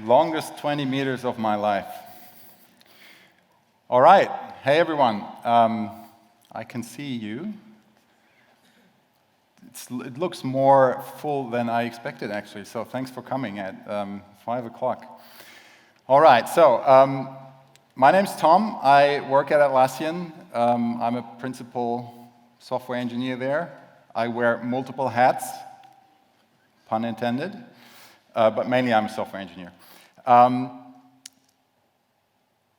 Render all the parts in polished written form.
Longest 20 meters of my life. All right. Hey, everyone. I can see you. It looks more full than I expected, actually, so thanks for coming at 5 o'clock. All right, so my name's Tom. I work at Atlassian. I'm a principal software engineer there. I wear multiple hats, pun intended, but mainly I'm a software engineer.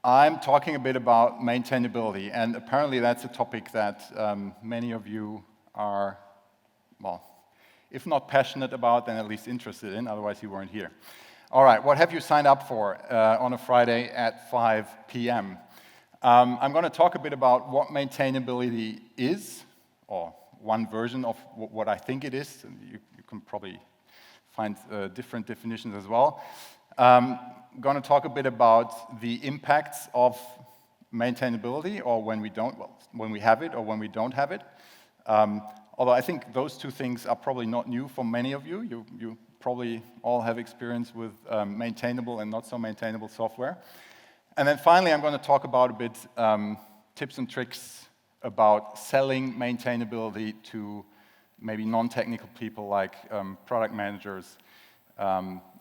I'm talking a bit about maintainability, and apparently that's a topic that many of you are, well, if not passionate about, then at least interested in, otherwise you weren't here. All right, what have you signed up for on a Friday at 5 p.m.? I'm going to talk a bit about what maintainability is, or one version of what I think it is. You can probably find different definitions as well. I'm going to talk a bit about the impacts of maintainability, or when we don't, well, when we have it or when we don't have it. Although I think those two things are probably not new for many of you. You probably all have experience with maintainable and not so maintainable software. And then finally, I'm going to talk about a bit tips and tricks about selling maintainability to maybe non-technical people like product managers,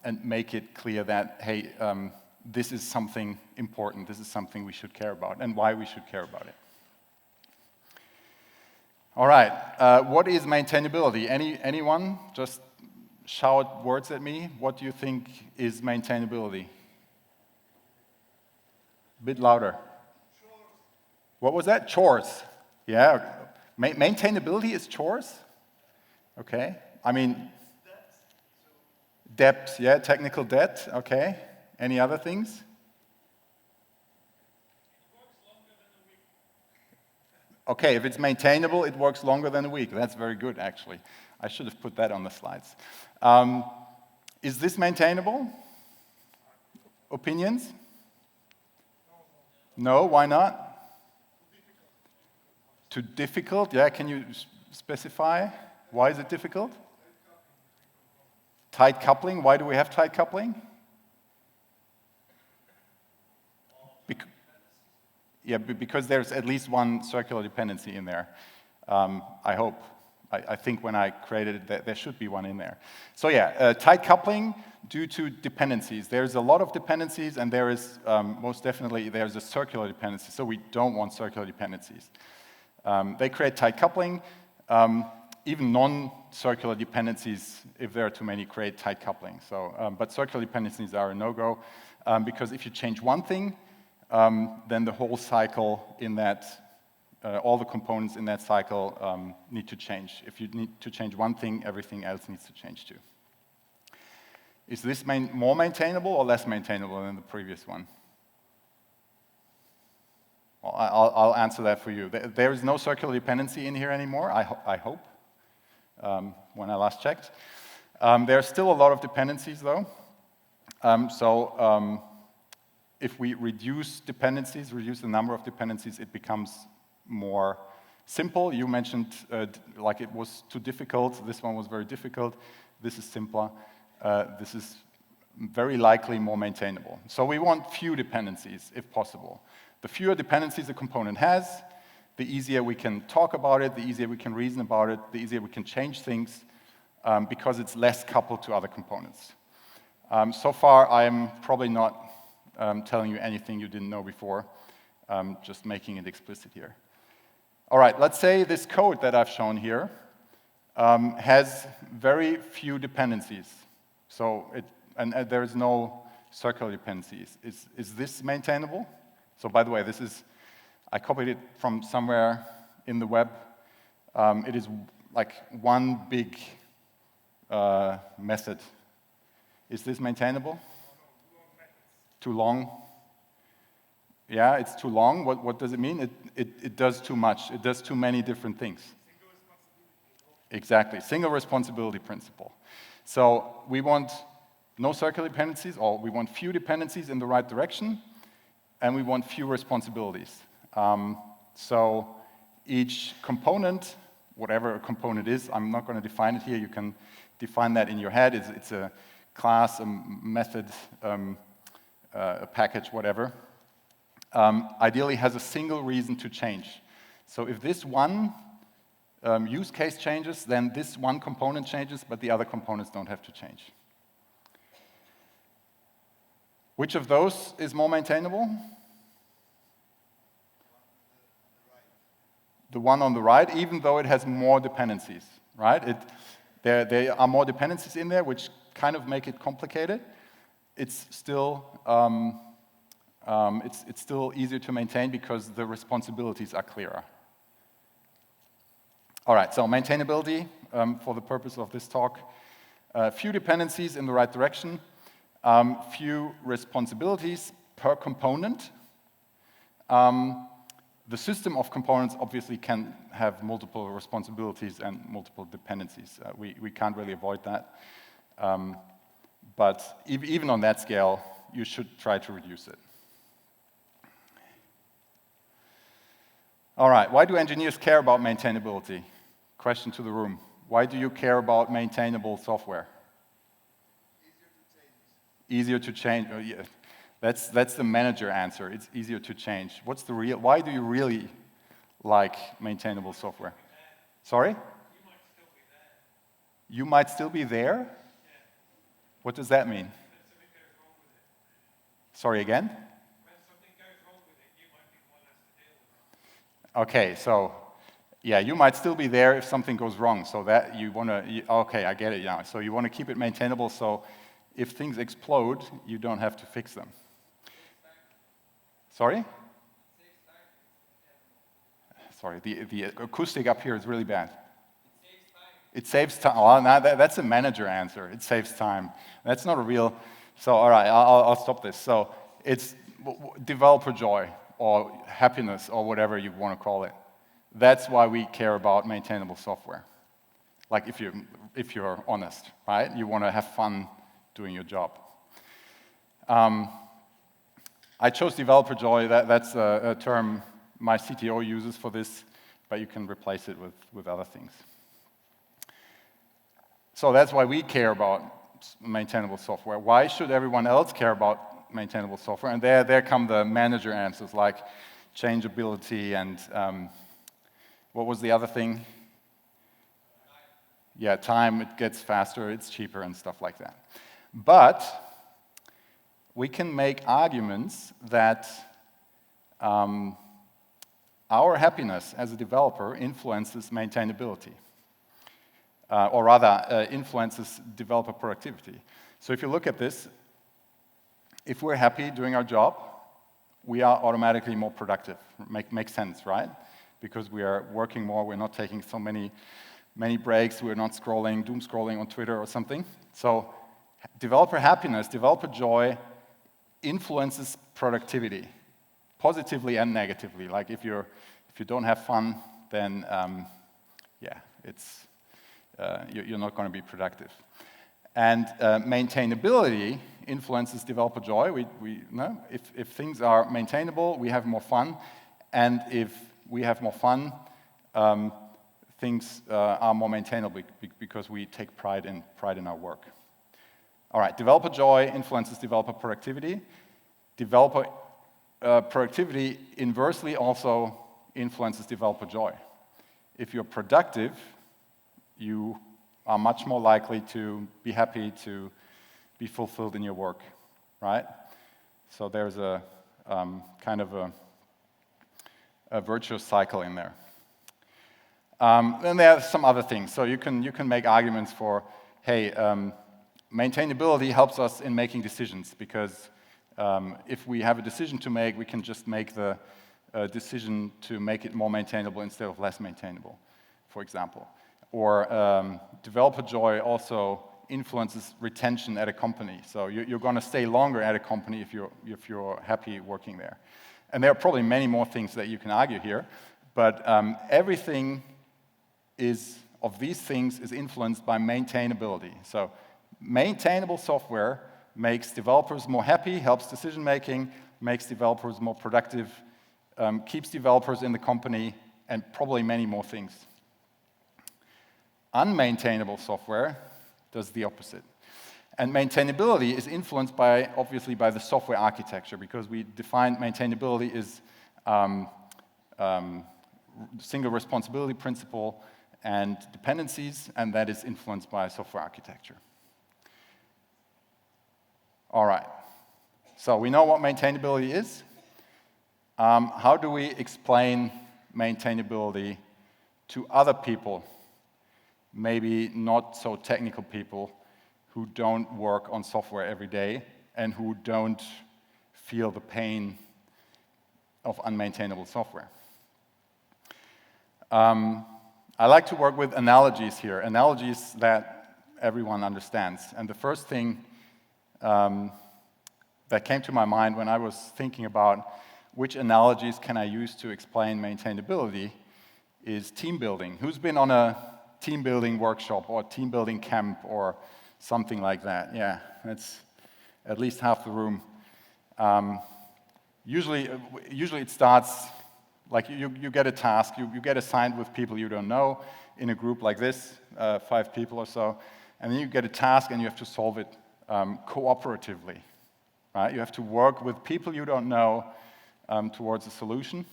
and make it clear that, hey, this is something important, this is something we should care about, and why we should care about it. All right, what is maintainability? Anyone? Just shout words at me. What do you think is maintainability? A bit louder. Chores. What was that? Chores. Yeah. Maintainability is chores? Okay. I mean, debt, yeah, technical debt, okay. Any other things? Okay, if it's maintainable, it works longer than a week. That's very good, actually. I should have put that on the slides. Is this maintainable? Opinions? No, why not? Too difficult? Yeah, can you specify? Why is it difficult? Tight coupling. Why do we have tight coupling? Because there's at least one circular dependency in there. I hope. I think when I created it, there should be one in there. So yeah, tight coupling due to dependencies. There's a lot of dependencies, and there is, most definitely, there's a circular dependency, so we don't want circular dependencies. They create tight coupling. Even non-circular dependencies, if there are too many, create tight coupling. So, but circular dependencies are a no-go, because if you change one thing, then the whole cycle in that, all the components in that cycle need to change. If you need to change one thing, everything else needs to change too. Is this more maintainable or less maintainable than the previous one? Well, I'll answer that for you. There is no circular dependency in here anymore, I hope. When I last checked. There are still a lot of dependencies, though. If we reduce dependencies, reduce the number of dependencies, it becomes more simple. You mentioned like it was too difficult. This one was very difficult. This is simpler. This is very likely more maintainable. So we want few dependencies, if possible. The fewer dependencies a component has, the easier we can talk about it, the easier we can reason about it, the easier we can change things, because it's less coupled to other components. So far, I'm probably not telling you anything you didn't know before, just making it explicit here. All right, let's say this code that I've shown here has very few dependencies. So and there is no circular dependencies. Is this maintainable? So by the way, this is, I copied it from somewhere in the web. It is like one big method. Is this maintainable? Too long? Yeah, it's too long. What does it mean? It does too much. It does too many different things. Exactly, single responsibility principle. So we want no circular dependencies, or we want few dependencies in the right direction, and we want few responsibilities. So each component, whatever a component is, I'm not going to define it here, you can define that in your head. It's a class, a method, a package, whatever, ideally has a single reason to change. So if this one use case changes, then this one component changes, but the other components don't have to change. Which of those is more maintainable? The one on the right, even though it has more dependencies, right? There are more dependencies in there, which kind of make it complicated. It's still it's still easier to maintain because the responsibilities are clearer. All right, so maintainability, for the purpose of this talk, few dependencies in the right direction, few responsibilities per component. The system of components obviously can have multiple responsibilities and multiple dependencies. We can't really avoid that. But even on that scale, you should try to reduce it. All right, why do engineers care about maintainability? Question to the room. Why do you care about maintainable software? Easier to change. Oh, yeah. That's the manager answer. It's easier to change. What's the real? Why do you really like maintainable software? Sorry? You might still be there. Yeah. What does that mean? Sorry, again? When something goes wrong with it, you might be the one that's to deal with it. Okay, so yeah, you might still be there if something goes wrong. So that you want to. Okay, I get it now. So you want to keep it maintainable. So if things explode, you don't have to fix them. Sorry? Sorry, the acoustic up here is really bad. It saves time. Oh, no, that's a manager answer. It saves time. That's not a real. So, all right, I'll stop this. So, it's developer joy or happiness or whatever you want to call it. That's why we care about maintainable software. Like if you're honest, right? You want to have fun doing your job. I chose developer joy. That's a term my CTO uses for this, but you can replace it with other things. So that's why we care about maintainable software. Why should everyone else care about maintainable software? And there come the manager answers like changeability and what was the other thing? Yeah, time, it gets faster, it's cheaper and stuff like that. But we can make arguments that our happiness as a developer influences maintainability, or rather influences developer productivity. So if you look at this, if we're happy doing our job, we are automatically more productive. Makes sense, right? Because we are working more, we're not taking so many breaks, we're not doom scrolling on Twitter or something. So developer happiness, developer joy influences productivity, positively and negatively. Like if you don't have fun, then yeah, you're not going to be productive. And maintainability influences developer joy. If things are maintainable, we have more fun, and if we have more fun, things are more maintainable because we take pride in our work. All right, developer joy influences developer productivity. Developer productivity inversely also influences developer joy. If you're productive, you are much more likely to be happy, to be fulfilled in your work, right? So there's a kind of a virtuous cycle in there. Then there are some other things. So you can make arguments for, hey, maintainability helps us in making decisions because if we have a decision to make, we can just make the decision to make it more maintainable instead of less maintainable, for example. Or developer joy also influences retention at a company. So you're going to stay longer at a company if you're happy working there. And there are probably many more things that you can argue here, but everything of these things is influenced by maintainability. So maintainable software makes developers more happy, helps decision-making, makes developers more productive, keeps developers in the company, and probably many more things. Unmaintainable software does the opposite. And maintainability is influenced by, obviously, by the software architecture, because we define maintainability as single responsibility principle and dependencies, and that is influenced by software architecture. All right, so we know what maintainability is. How do we explain maintainability to other people, maybe not so technical people, who don't work on software every day and who don't feel the pain of unmaintainable software? I like to work with analogies here, analogies that everyone understands. And the first thing that came to my mind when I was thinking about which analogies can I use to explain maintainability is team building. Who's been on a team building workshop or team building camp or something like that? Yeah, that's at least half the room. Usually it starts like you get a task, you get assigned with people you don't know in a group like this, 5 people or so, and then you get a task and you have to solve it cooperatively, right? You have to work with people you don't know towards a solution.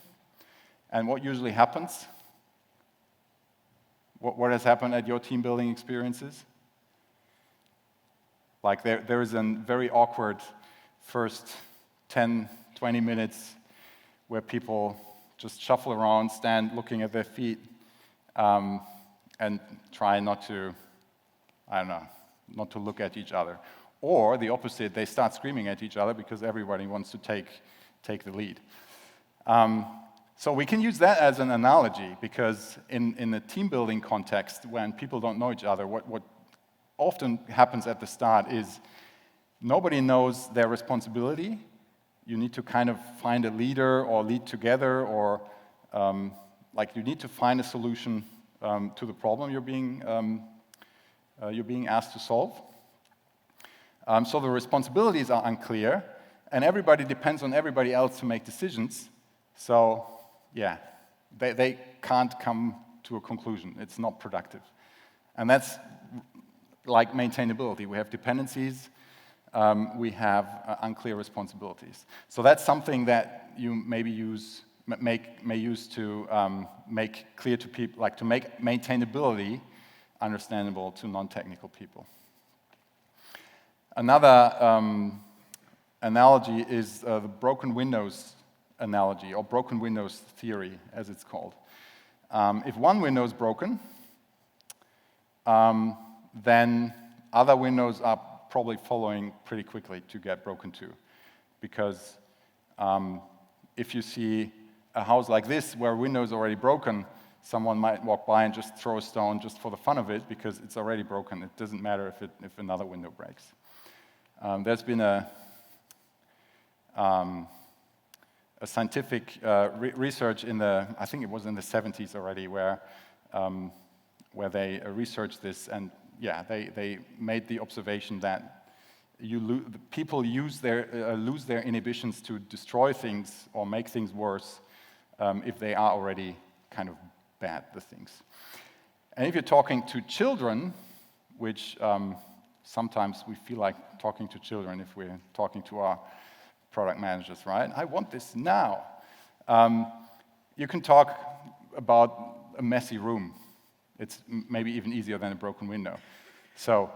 And what usually happens? What has happened at your team building experiences? Like there is a very awkward first 10, 20 minutes where people just shuffle around, stand looking at their feet, and try not to, I don't know, not to look at each other. Or the opposite, they start screaming at each other because everybody wants to take the lead. So we can use that as an analogy, because in the team building context, when people don't know each other, what often happens at the start is nobody knows their responsibility. You need to kind of find a leader or lead together, or like you need to find a solution to the problem you're being asked to solve. So the responsibilities are unclear, and everybody depends on everybody else to make decisions. So yeah, they can't come to a conclusion. It's not productive. And that's like maintainability. We have dependencies. We have unclear responsibilities. So that's something that you maybe may use to make clear to people, like to make maintainability understandable to non-technical people. Another analogy is the broken windows analogy, or broken windows theory, as it's called. If one window is broken, then other windows are probably following pretty quickly to get broken too. Because if you see a house like this where a window is already broken, someone might walk by and just throw a stone just for the fun of it because it's already broken. It doesn't matter if another window breaks. There's been a scientific research I think it was in the 70s already, where they researched this, and yeah, they made the observation that people lose their inhibitions to destroy things or make things worse if they are already kind of bad, the things. And if you're talking to children, which sometimes we feel like talking to children if we're talking to our product managers, right? I want this now. You can talk about a messy room. It's maybe even easier than a broken window. So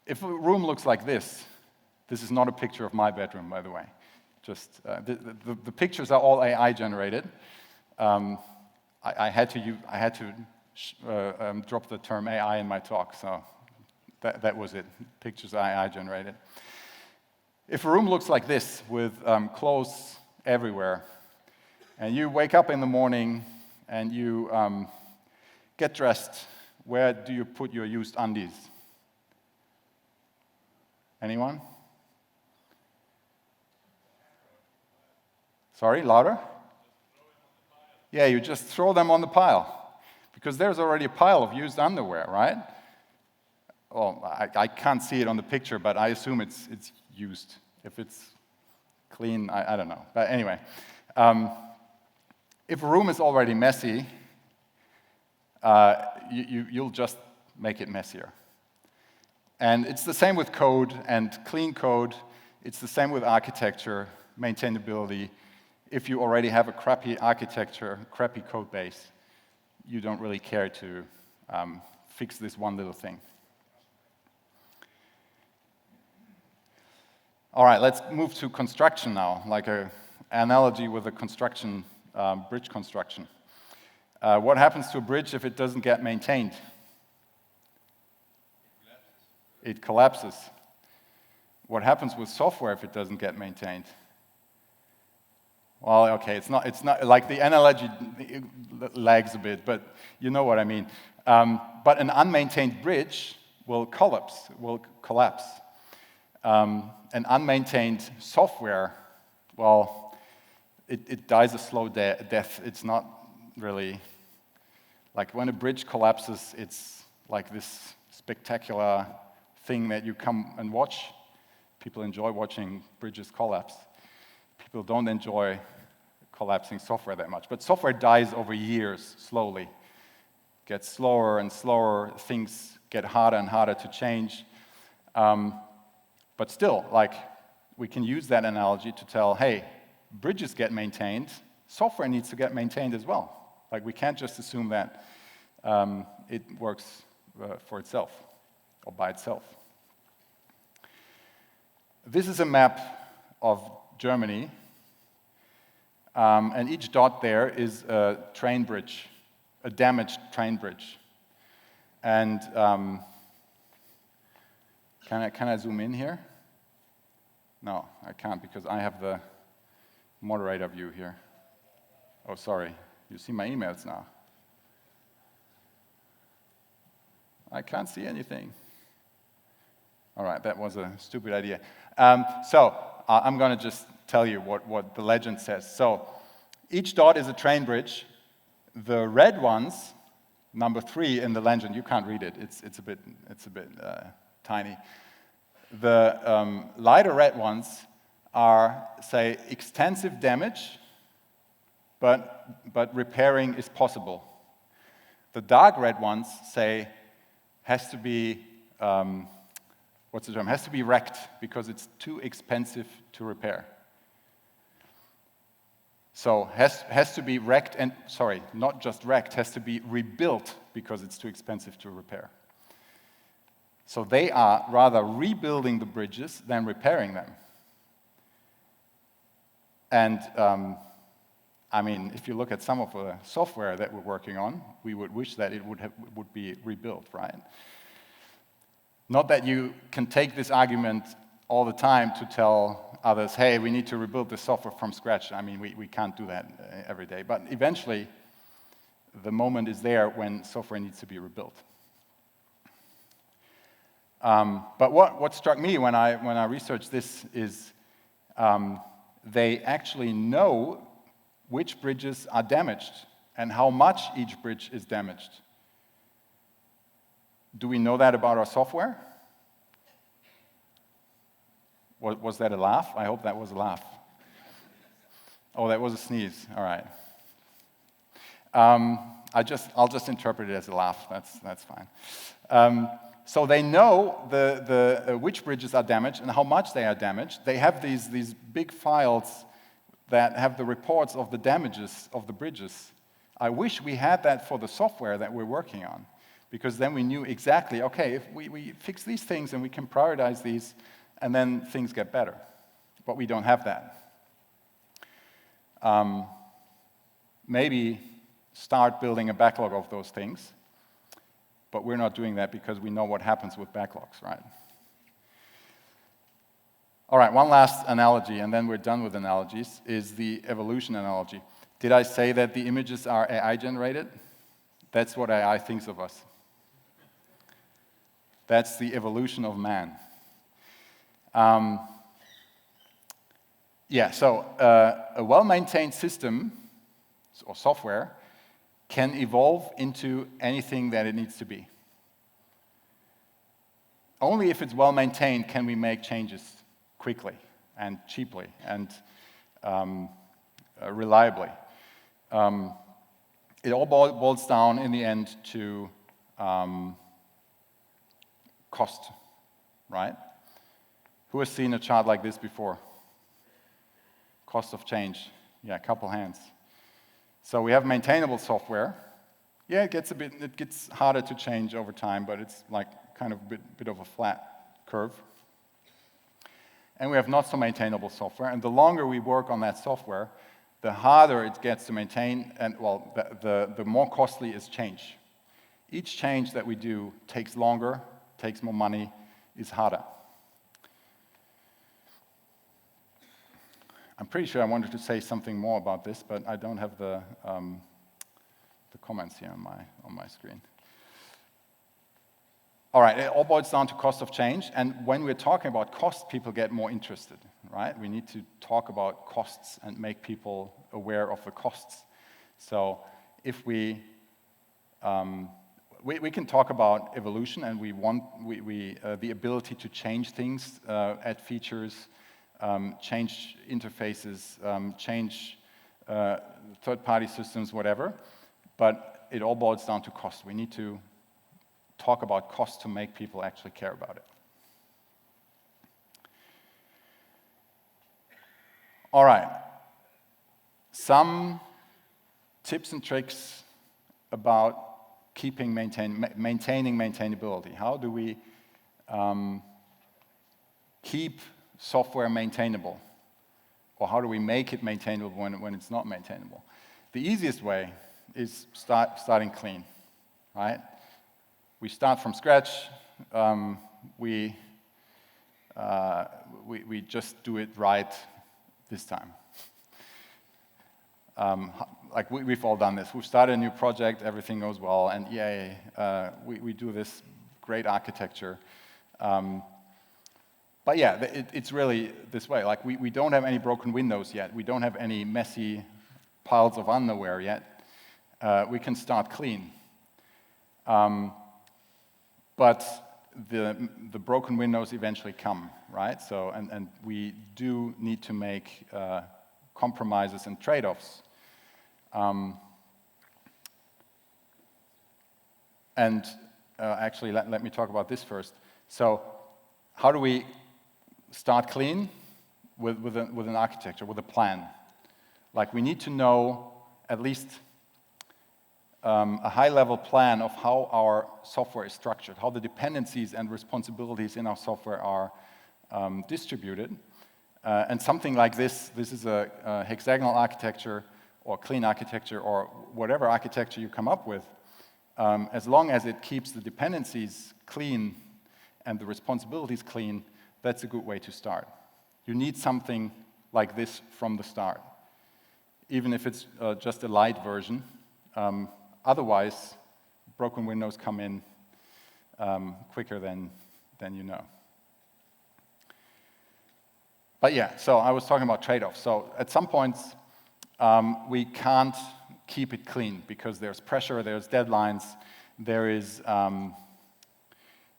if a room looks like this is not a picture of my bedroom, by the way. Just the pictures are all AI generated. I had to drop the term AI in my talk, so that was it. Pictures are AI generated. If a room looks like this, with clothes everywhere, and you wake up in the morning and you get dressed, where do you put your used undies? Anyone? Sorry, louder? Yeah, you just throw them on the pile, because there's already a pile of used underwear, right? Well, I can't see it on the picture, but I assume it's used. If it's clean, I don't know. But anyway, if a room is already messy, you'll just make it messier. And it's the same with code and clean code. It's the same with architecture, maintainability. If you already have a crappy architecture, crappy code base, you don't really care to fix this one little thing. All right, let's move to construction now, like an analogy with a construction, bridge construction. What happens to a bridge if it doesn't get maintained? It collapses. What happens with software if it doesn't get maintained? Well, okay, it's not like the analogy lags a bit, but you know what I mean. But an unmaintained bridge will collapse. An unmaintained software, well, it dies a slow death. It's not really, like when a bridge collapses, it's like this spectacular thing that you come and watch. People enjoy watching bridges collapse. People don't enjoy collapsing software that much. But software dies over years, slowly. Gets slower and slower, things get harder and harder to change. But still, like, we can use that analogy to tell, hey, bridges get maintained, software needs to get maintained as well. Like, we can't just assume that it works for itself or by itself. This is a map of Germany, and each dot there is a train bridge, a damaged train bridge. And can I zoom in here? No, I can't because I have the moderator view here. Oh, sorry. You see my emails now. I can't see anything. All right, that was a stupid idea. So I'm going to just tell you what the legend says. So each dot is a train bridge. The red ones, number 3 in the legend, you can't read it. It's a bit tiny. The lighter red ones are, say, extensive damage, but repairing is possible. The dark red ones say has to be has to be wrecked because it's too expensive to repair. So has to be wrecked and, sorry, not just wrecked, has to be rebuilt because it's too expensive to repair. So they are rather rebuilding the bridges than repairing them. And I mean, if you look at some of the software that we're working on, we would wish that it would be rebuilt, right? Not that you can take this argument all the time to tell others, hey, we need to rebuild the software from scratch. I mean, we can't do that every day. But eventually, the moment is there when software needs to be rebuilt. But what struck me when I researched this is they actually know which bridges are damaged and how much each bridge is damaged. Do we know that about our software? Was that a laugh? I hope that was a laugh. Oh, that was a sneeze. All right. I'll just interpret it as a laugh. That's fine. So they know which bridges are damaged and how much they are damaged. They have these big files that have the reports of the damages of the bridges. I wish we had that for the software that we're working on, because then we knew exactly, okay, if we fix these things and we can prioritize these, and then things get better. But we don't have that. Maybe start building a backlog of those things, but we're not doing that because we know what happens with backlogs, right? All right, one last analogy, and then we're done with analogies, is the evolution analogy. Did I say that the images are AI generated? That's what AI thinks of us. That's the evolution of man. So a well-maintained system or software can evolve into anything that it needs to be. Only if it's well-maintained can we make changes quickly and cheaply and reliably. It all boils down in the end to cost. right? Who has seen a chart like this before? Cost of change. Yeah, a couple hands. So we have maintainable software. Yeah, it gets harder to change over time, but it's like kind of a bit of a flat curve. And we have not so maintainable software, and the longer we work on that software, the harder it gets to maintain, and well, the more costly is change. Each change that we do takes longer, takes more money, is harder. I'm pretty sure I wanted to say something more about this, but I don't have the comments here on my screen. All right, it all boils down to cost of change, and when we're talking about cost, people get more interested, right? We need to talk about costs and make people aware of the costs. So if we can talk about evolution, and we want the ability to change things, add features, change interfaces, change third-party systems, whatever. But it all boils down to cost. We need to talk about cost to make people actually care about it. All right. Some tips and tricks about maintaining maintainability. How do we keep software maintainable? Or how do we make it maintainable when it's not maintainable? The easiest way is starting clean, right? We start from scratch. We just do it right this time. Like we've all done this. We've started a new project, everything goes well, and yay, we do this great architecture. But yeah, it's really this way. Like we don't have any broken windows yet. We don't have any messy piles of underwear yet. We can start clean. But the broken windows eventually come, right? So, and we do need to make compromises and trade-offs. Actually, let me talk about this first. So, how do we start clean with an architecture, with a plan? Like, we need to know at least a high-level plan of how our software is structured, how the dependencies and responsibilities in our software are distributed. And something like this is a hexagonal architecture or clean architecture or whatever architecture you come up with. As long as it keeps the dependencies clean and the responsibilities clean, that's a good way to start. You need something like this from the start, even if it's just a light version. Otherwise, broken windows come in quicker than you know. But yeah, so I was talking about trade-offs. So at some points, we can't keep it clean because there's pressure, there's deadlines, there is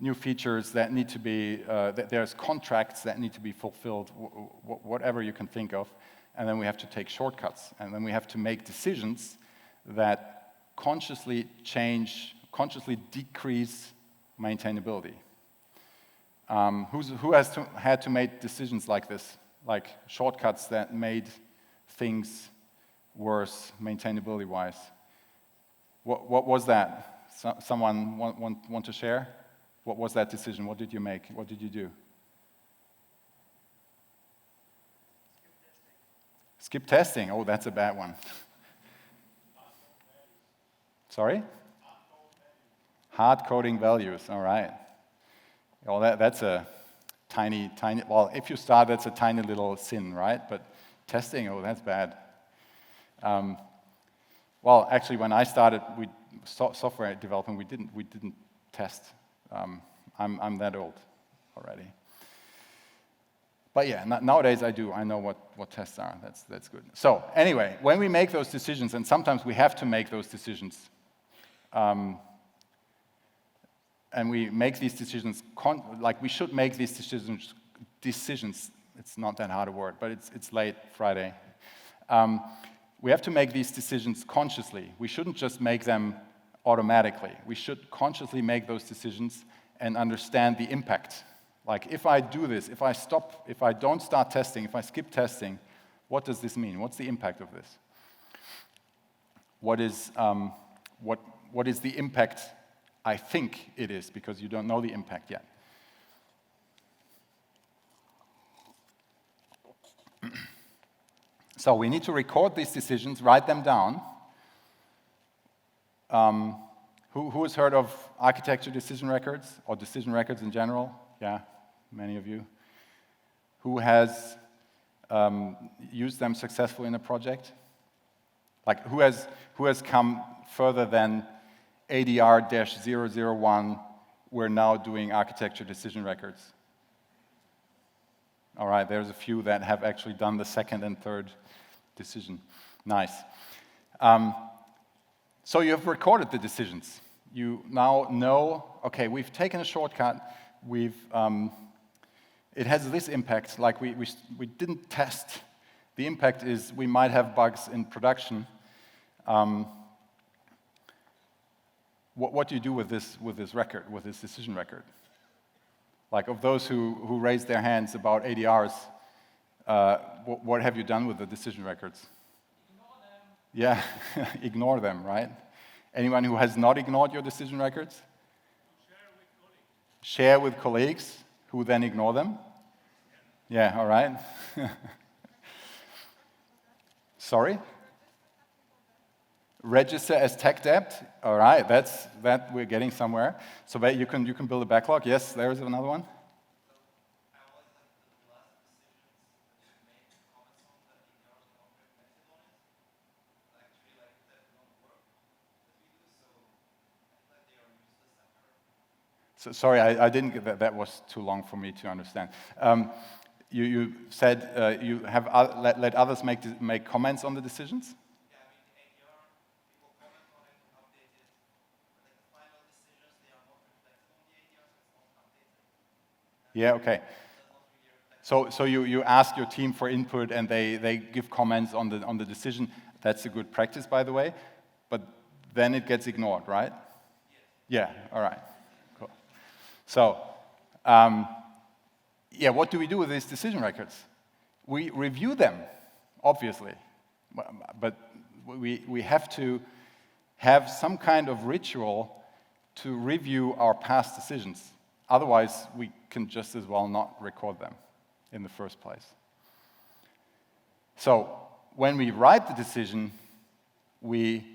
new features that need to be, there's contracts that need to be fulfilled, whatever you can think of, and then we have to take shortcuts, and then we have to make decisions that consciously decrease maintainability. Who has had to make decisions like this, like shortcuts that made things worse maintainability-wise? What was that? Someone want to share? What was that decision? What did you make? What did you do? Skip testing. Oh, that's a bad one. Sorry? Hard coding values. All right. Well, that's a tiny. Well, if you start, that's a tiny little sin, right? But testing, oh, that's bad. Well, actually, when I started software development, we didn't test. I'm that old already. But yeah, nowadays I do. I know what tests are. That's good. So anyway, when we make those decisions, and sometimes we have to make those decisions, and we make these decisions, like we should make these decisions. It's not that hard a word, but it's late Friday. We have to make these decisions consciously. We shouldn't just make them automatically. We should consciously make those decisions and understand the impact. Like, if I do this, if I don't start testing, if I skip testing, what does this mean? What's the impact of this? What is the impact I think it is, because you don't know the impact yet. So we need to record these decisions, write them down. Who has heard of architecture decision records, or decision records in general? Yeah, many of you. Who has used them successfully in a project? Like, who has come further than ADR-001, we're now doing architecture decision records? All right, there's a few that have actually done the second and third decision. Nice. So you have recorded the decisions. You now know, okay, we've taken a shortcut, it has this impact, like we didn't test. The impact is we might have bugs in production. What do you do with this record, with this decision record? Like, of those who raised their hands about ADRs, what have you done with the decision records? Ignore them. Yeah, ignore them, right? Anyone who has not ignored your decision records? Share with colleagues, who then ignore them? Yeah, all right. Sorry? Register as tech debt. All right, that we're getting somewhere. So that you can build a backlog. Yes, there is another one. So, sorry, I didn't get that. That was too long for me to understand. You said you have let others make comments on the decisions? Yeah, I mean, the ADR, people comment on it and update it. But like the final decisions, they are not reflected on the ADR, so it's not updated. Yeah, okay. So you ask your team for input, and they give comments on the decision. That's a good practice, by the way. But then it gets ignored, right? Yes. Yeah, all right. Cool. So, yeah, what do we do with these decision records? We review them, obviously. But we have to have some kind of ritual to review our past decisions. Otherwise, we can just as well not record them in the first place. So when we write the decision, we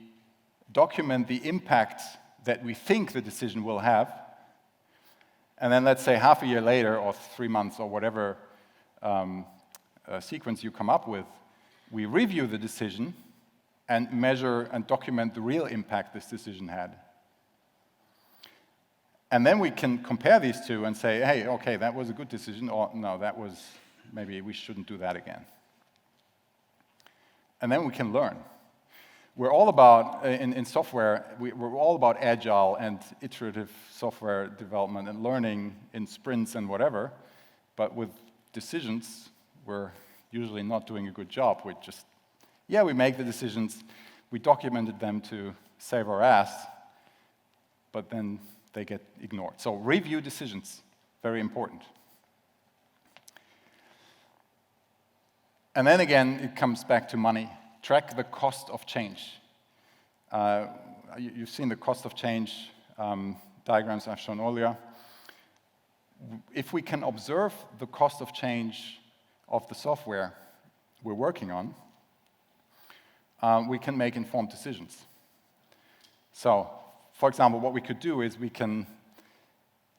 document the impact that we think the decision will have. And then let's say half a year later, or 3 months, or whatever sequence you come up with, we review the decision and measure and document the real impact this decision had. And then we can compare these two and say, hey, okay, that was a good decision, or no, maybe we shouldn't do that again. And then we can learn. We're all about, in software, we're all about agile and iterative software development and learning in sprints and whatever, but with decisions, we're usually not doing a good job. We make the decisions, we documented them to save our ass, but then they get ignored. So review decisions, very important. And then again, it comes back to money. Track the cost of change. You've seen the cost of change diagrams I've shown earlier. If we can observe the cost of change of the software we're working on, we can make informed decisions. So, for example, what we could do is we can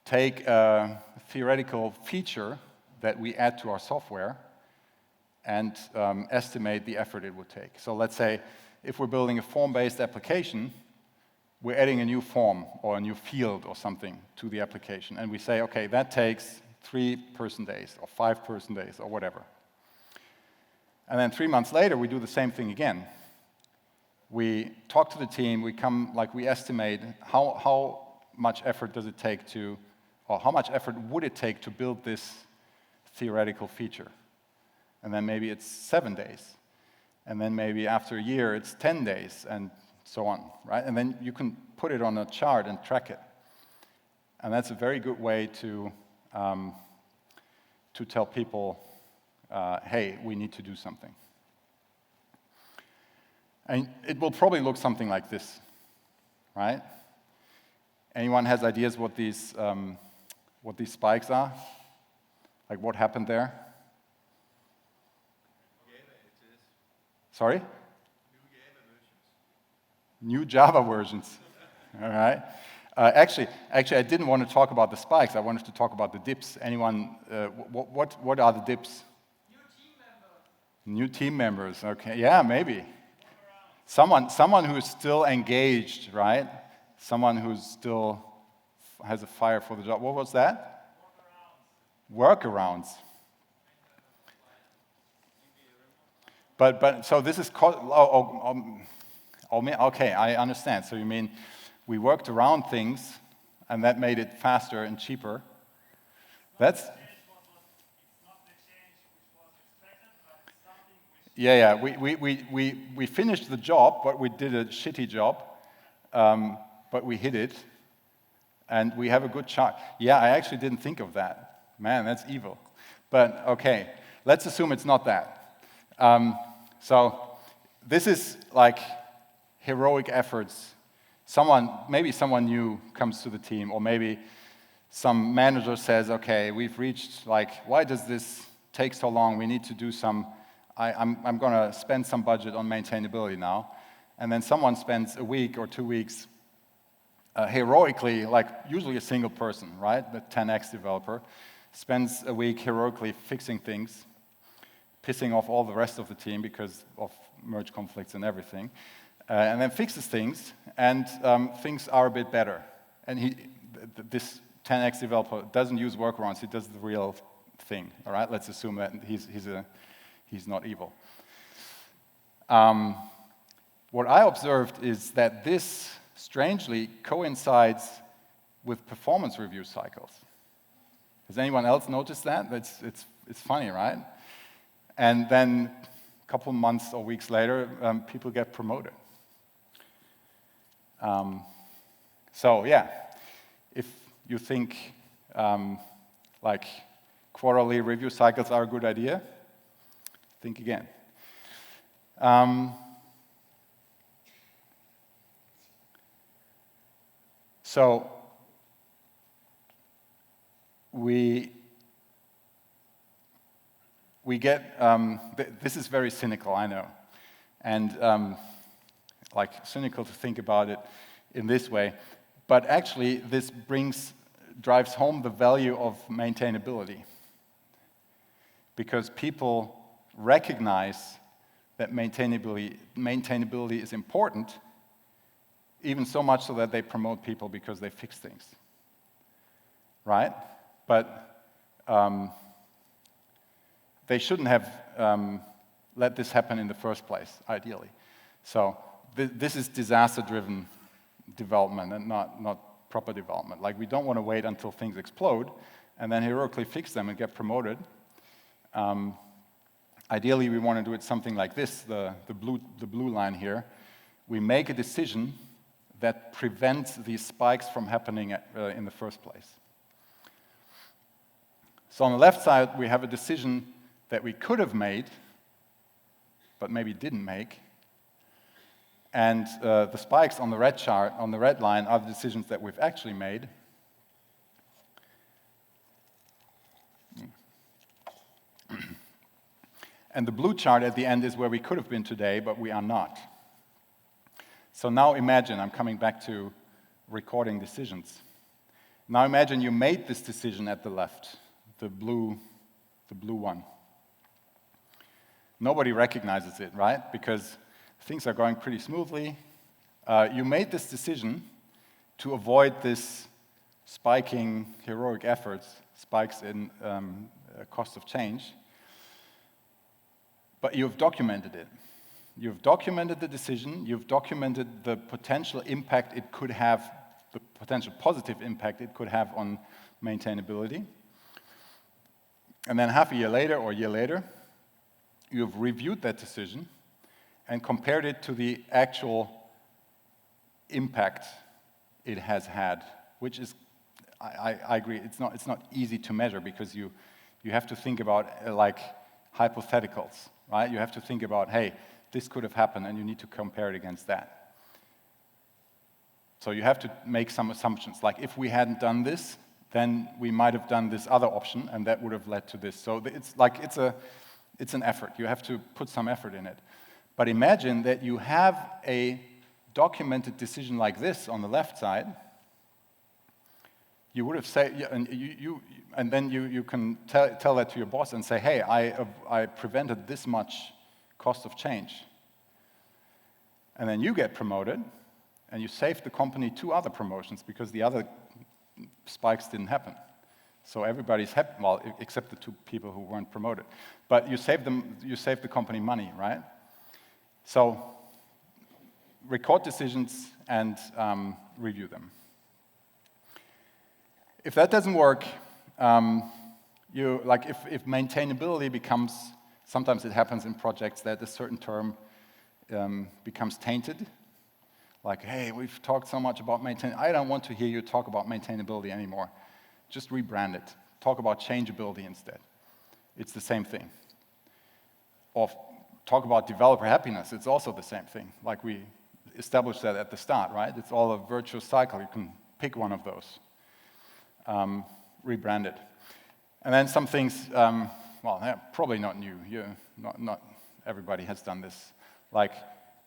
take a theoretical feature that we add to our software and estimate the effort it would take. So let's say if we're building a form-based application, we're adding a new form or a new field or something to the application, and we say, okay, that takes 3 person days or 5 person days or whatever. And then 3 months later, we do the same thing again. We talk to the team, we estimate how much effort does it take to, or how much effort would it take to build this theoretical feature. And then maybe it's 7 days. And then maybe after a year, it's 10 days, and so on, right? And then you can put it on a chart and track it. And that's a very good way to to tell people, hey, we need to do something. And it will probably look something like this, right? Anyone has ideas what these spikes are? Like what happened there? Sorry? New Java versions. All right. Actually, I didn't want to talk about the spikes. I wanted to talk about the dips. Anyone? What are the dips? New team members. New team members. Okay. Yeah, maybe. Someone who's still engaged, right? Someone who's still has a fire for the job. What was that? Workarounds. But so this is okay, I understand. So you mean we worked around things and that made it faster and cheaper. That's yeah. We finished the job, but we did a shitty job. But we hit it, and we have a good chart. Yeah, I actually didn't think of that. Man, that's evil. But okay, let's assume it's not that. So this is like heroic efforts. Maybe someone new comes to the team, or maybe some manager says, okay, we've reached, like, why does this take so long? We need to do I'm going to spend some budget on maintainability now. And then someone spends a week or 2 weeks heroically, like usually a single person, right? The 10x developer spends a week heroically fixing things, pissing off all the rest of the team because of merge conflicts and everything, and then fixes things, and things are a bit better. And this 10x developer doesn't use workarounds, he does the real thing, all right? Let's assume that he's not evil. What I observed is that this strangely coincides with performance review cycles. Has anyone else noticed that? It's funny, right? And then a couple months or weeks later, people get promoted. So yeah, if you think like quarterly review cycles are a good idea, think again. So we get, this is very cynical, I know, and like cynical to think about it in this way, but actually this drives home the value of maintainability, because people recognize that maintainability is important, even so much so that they promote people because they fix things, right? But they shouldn't have let this happen in the first place, ideally. So this is disaster-driven development and not proper development. Like, we don't want to wait until things explode and then heroically fix them and get promoted. Ideally, we want to do it something like this, the blue line here. We make a decision that prevents these spikes from happening in the first place. So on the left side, we have a decision that we could have made, but maybe didn't make. And the spikes on the red chart, on the red line, are the decisions that we've actually made. And the blue chart at the end is where we could have been today, but we are not. So now imagine, I'm coming back to recording decisions. Now imagine you made this decision at the left, the blue one. Nobody recognizes it, right? Because things are going pretty smoothly. You made this decision to avoid this spiking heroic efforts, spikes in cost of change, but you've documented it. You've documented the decision, you've documented the potential impact it could have, the potential positive impact it could have on maintainability. And then half a year later or a year later, you've reviewed that decision and compared it to the actual impact it has had, which is, I agree, it's not easy to measure because you You have to think about like hypotheticals, right? You have to think about, hey, this could have happened, and you need to compare it against that. So you have to make some assumptions, like if we hadn't done this, then we might have done this other option, and that would have led to this. So it's an effort. You have to put some effort in it. But imagine that you have a documented decision like this on the left side. You would have said, and then you can tell that to your boss and say, hey, I prevented this much cost of change. And then you get promoted, and you saved the company 2 other promotions because the other spikes didn't happen. So everybody's happy, well, except the 2 people who weren't promoted. But you saved the company money, right? So record decisions and review them. If that doesn't work, if maintainability becomes, sometimes it happens in projects that a certain term becomes tainted. Like, hey, we've talked so much about I don't want to hear you talk about maintainability anymore. Just rebrand it. Talk about changeability instead. It's the same thing. Or talk about developer happiness. It's also the same thing. Like we established that at the start, right? It's all a virtuous cycle. You can pick one of those. Rebrand it. And then some things, well, they're probably not new. Not everybody has done this. Like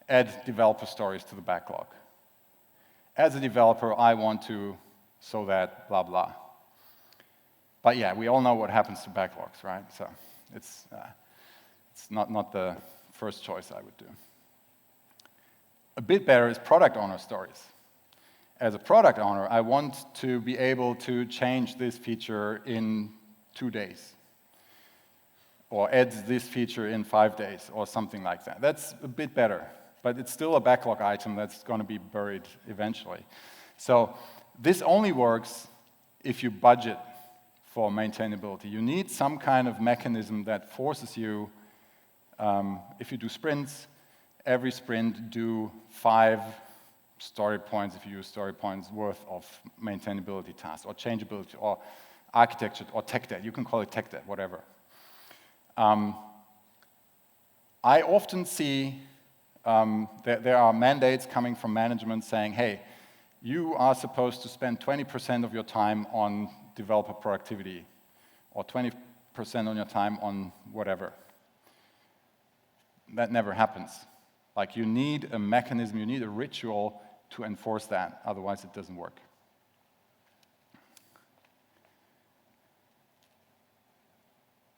add developer stories to the backlog. As a developer, I want to so that blah, blah. But yeah, we all know what happens to backlogs, right? So it's not the first choice I would do. A bit better is product owner stories. As a product owner, I want to be able to change this feature in 2 days, or add this feature in 5 days, or something like that. That's a bit better, but it's still a backlog item that's going to be buried eventually. So this only works if you budget for maintainability. You need some kind of mechanism that forces you, if you do sprints, every sprint do 5 story points, if you use story points, worth of maintainability tasks, or changeability, or architecture, or tech debt. You can call it tech debt, whatever. I often see there are mandates coming from management saying, hey, you are supposed to spend 20% of your time on developer productivity, or 20% on your time on whatever. That never happens. Like, you need a mechanism, you need a ritual to enforce that, otherwise it doesn't work.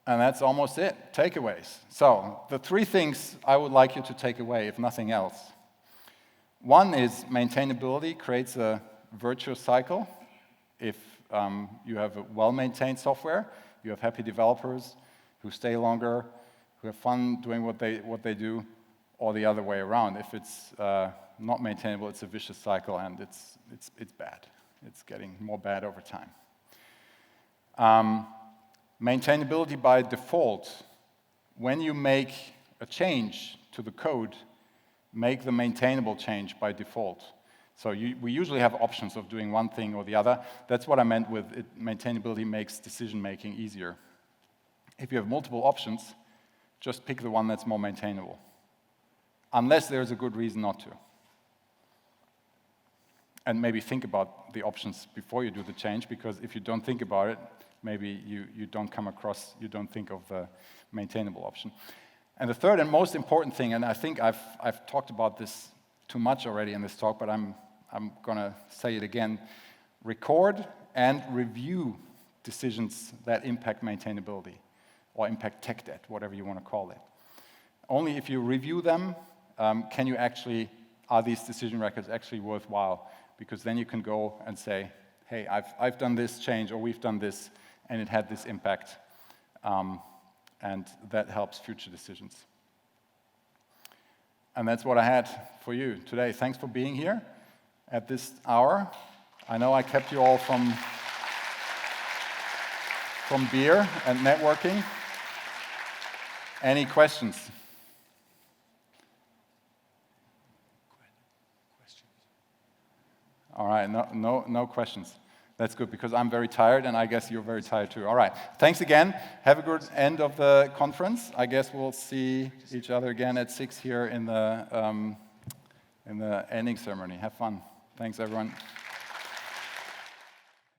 And that's almost it, takeaways. So, the 3 things I would like you to take away, if nothing else. One is maintainability creates a virtuous cycle. If you have a well-maintained software, you have happy developers who stay longer, who have fun doing what they do, or the other way around. If it's not maintainable, it's a vicious cycle, and it's bad. It's getting more bad over time. Maintainability by default. When you make a change to the code, make the maintainable change by default. So we usually have options of doing one thing or the other. That's what I meant with it. Maintainability makes decision-making easier. If you have multiple options, just pick the one that's more maintainable, unless there's a good reason not to. And maybe think about the options before you do the change, because if you don't think about it, maybe you don't think of the maintainable option. And the third and most important thing, and I think I've talked about this too much already in this talk, but I'm going to say it again, record and review decisions that impact maintainability, or impact tech debt, whatever you want to call it. Only if you review them, are these decision records actually worthwhile? Because then you can go and say, hey, I've done this change, or we've done this, and it had this impact, and that helps future decisions. And that's what I had for you today. Thanks for being here at this hour. I know I kept you all from beer and networking. Any questions? All right, no questions. That's good, because I'm very tired, and I guess you're very tired too. All right. Thanks again. Have a good end of the conference. I guess we'll see each other again at 6 here in the ending ceremony. Have fun. Thanks, everyone.